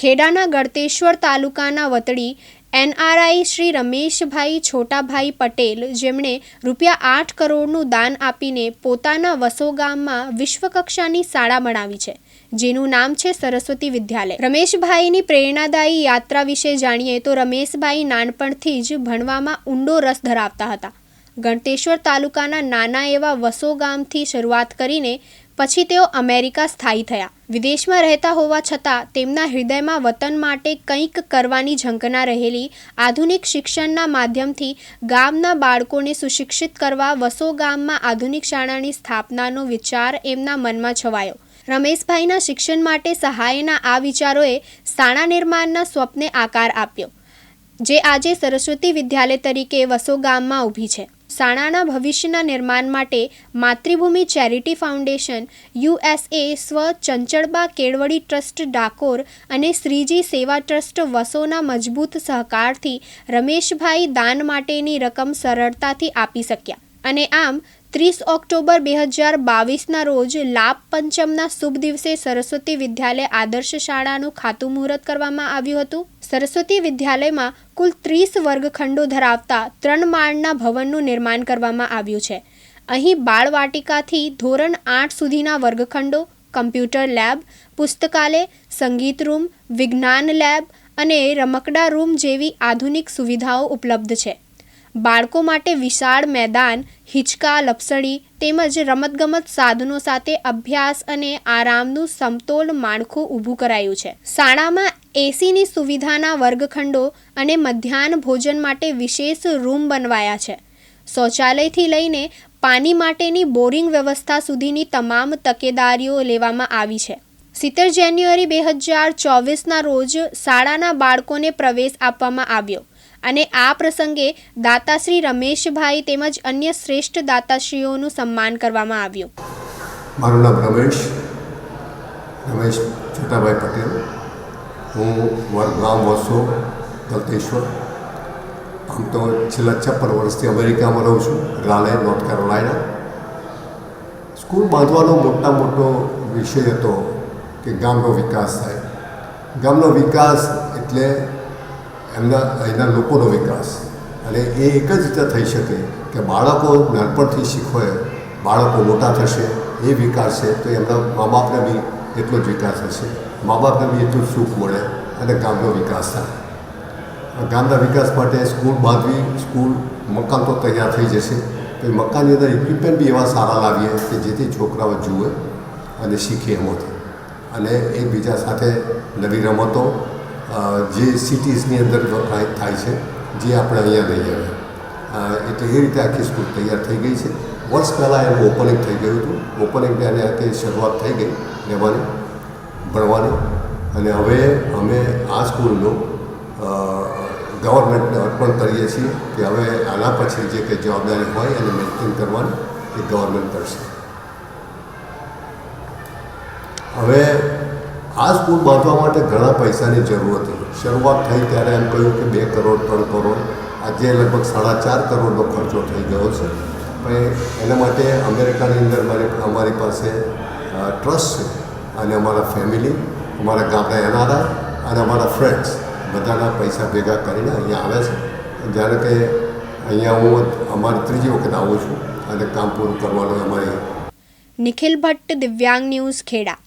ખેડાના ગળતેશ્વર તાલુકાના વતડી NRI શ્રી રમેશભાઈ છોટાભાઈ પટેલ, જેમણે ₹8 કરોડનું દાન આપીને પોતાના વસો ગામમાં વિશ્વકક્ષાની શાળા બનાવી છે, જેનું નામ છે સરસ્વતી વિદ્યાલય. રમેશભાઈની પ્રેરણાદાયી યાત્રા વિશે જાણીએ તો રમેશભાઈ નાનપણથી જ ભણવામાં ઊંડો રસ ધરાવતા હતા. ગળતેશ્વર તાલુકાના નાના એવા વસો ગામથી શરૂઆત કરીને પછી તેઓ અમેરિકા સ્થાયી થયા. વિદેશમાં રહેતા હોવા છતાં તેમના હૃદયમાં વતન માટે કંઈક કરવાની ઝંખના રહેલી આધુનિક શિક્ષણના માધ્યમથી ગામના બાળકોને સુશિક્ષિત કરવા વસો ગામમાં આધુનિક શાળાની સ્થાપનાનો વિચાર એમના મનમાં છવાયો. રમેશભાઈના શિક્ષણ માટે સહાયના આ વિચારોએ શાળા નિર્માણના સ્વપ્ને આકાર આપ્યો, જે આજે સરસ્વતી વિદ્યાલય તરીકે વસો ગામમાં ઊભી છે. શાળાના ભવિષ્યના નિર્માણ માટે માતૃભૂમિ ચેરિટી ફાઉન્ડેશન, USA સ્વ ચંચળબા કેળવણી ટ્રસ્ટ ડાકોર અને શ્રીજી સેવા ટ્રસ્ટ વસોના મજબૂત સહકારથી રમેશભાઈ દાન માટેની રકમ સરળતાથી આપી શક્યા અને આમ 30 ઓક્ટોબર 2022ના રોજ લાભ પંચમના શુભ દિવસે સરસ્વતી વિદ્યાલય આદર્શ શાળાનું ખાતમુહૂર્ત કરવામાં આવ્યું હતું. સરસ્વતી વિદ્યાલયમાં કુલ 30 વર્ગખંડો ધરાવતા 3 માળના ભવનનું નિર્માણ કરવામાં આવ્યું છે. અહીં બાળવાટિકાથી ધોરણ 8 સુધીના વર્ગખંડો, કમ્પ્યુટર લેબ, પુસ્તકાલય, સંગીત રૂમ, વિજ્ઞાન લેબ અને રમકડા રૂમ જેવી આધુનિક સુવિધાઓ ઉપલબ્ધ છે. બાળકો માટે વિશાળ મેદાન, હિંચકા, લપસણી તેમજ રમતગમત સાધનો સાથે અભ્યાસ અને આરામનું સમતોલ માળખું ઊભું કરાયું છે. શાળામાં ACની સુવિધાના વર્ગખંડો અને મધ્યાહન ભોજન માટે વિશેષ રૂમ બનાવાયા છે. શૌચાલયથી લઈને પાણી માટેની બોરિંગ વ્યવસ્થા સુધીની તમામ તકેદારીઓ લેવામાં આવી છે. 17 જાન્યુઆરી 2024ના રોજ શાળાના બાળકોને પ્રવેશ આપવામાં આવ્યો અને આ પ્રસંગે દાતાશ્રી રમેશભાઈ તેમજ અન્ય શ્રેષ્ઠ દાતાશ્રીઓનું સન્માન કરવામાં આવ્યું. મારું નામ રમેશ છોટાભાઈ પટેલ. હું ગામ વસો ગળતેશ્વર. આમ તો છેલ્લા 56 વર્ષથી અમેરિકામાં રહું છું, રાલેહ, નોર્થ કેરોલાઇના. સ્કૂલ બાંધવાનો મોટો વિષય હતો કે ગામનો વિકાસ થાય. ગામનો વિકાસ એટલે અહીંના લોકોનો વિકાસ, અને એ એક જ રીતે થઈ શકે કે બાળકો નાનપણથી શીખવે, બાળકો મોટા થશે, એ વિકાસ છે તો એમના મા બાપને બી એટલો જ વિકાસ હશે, મા બાપને બી એટલું સુખ મળે અને ગામનો વિકાસ થાય. ગામના વિકાસ માટે સ્કૂલ બાંધવી, સ્કૂલ મકાન તો તૈયાર થઈ જશે, તો એ મકાનની અંદર ઇક્વિપમેન્ટ બી એવા સારા લાવીએ કે જેથી છોકરાઓ જુએ અને શીખે એમાંથી, અને એકબીજા સાથે નવી રમતો જે સિટીઝની અંદર થાય છે, જે આપણે અહીંયા લઈ આવ્યા. એટલે એ રીતે આખી સ્કૂલ તૈયાર થઈ ગઈ છે. વર્ષ પહેલાં એનું ઓપનિંગ થઈ ગયું હતું. ઓપનિંગ ત્યારે આખી શરૂઆત થઈ ગઈ રહેવાની, ભણવાની, અને હવે અમે આ સ્કૂલનું ગવર્મેન્ટને અર્પણ કરીએ છીએ કે હવે આના પછી જે કંઈ જવાબદારી હોય એને મેન્ટેન કરવાની એ ગવર્મેન્ટ કરશે. હવે આ સ્કૂલ બાંધવા માટે ઘણા પૈસાની જરૂર હતી. શરૂઆત થઈ ત્યારે એમ કહ્યું કે 2 કરોડ 3 કરોડ, આજે લગભગ 4.5 કરોડનો ખર્ચો થઈ ગયો છે. પણ એના માટે અમેરિકાની અંદર અમારી પાસે ટ્રસ્ટ છે, અને અમારા ફેમિલી, અમારા ગામના NRI અને અમારા ફ્રેન્ડ્સ બધાના પૈસા ભેગા કરીને અહીંયા આવે છે. જ્યારે કે અહીંયા હું અમારી 3જી વખત આવું છું અને કામ પૂરું કરવાનું અમારી. નિખિલ ભટ્ટ, દિવ્યાંગ ન્યૂઝ, ખેડા.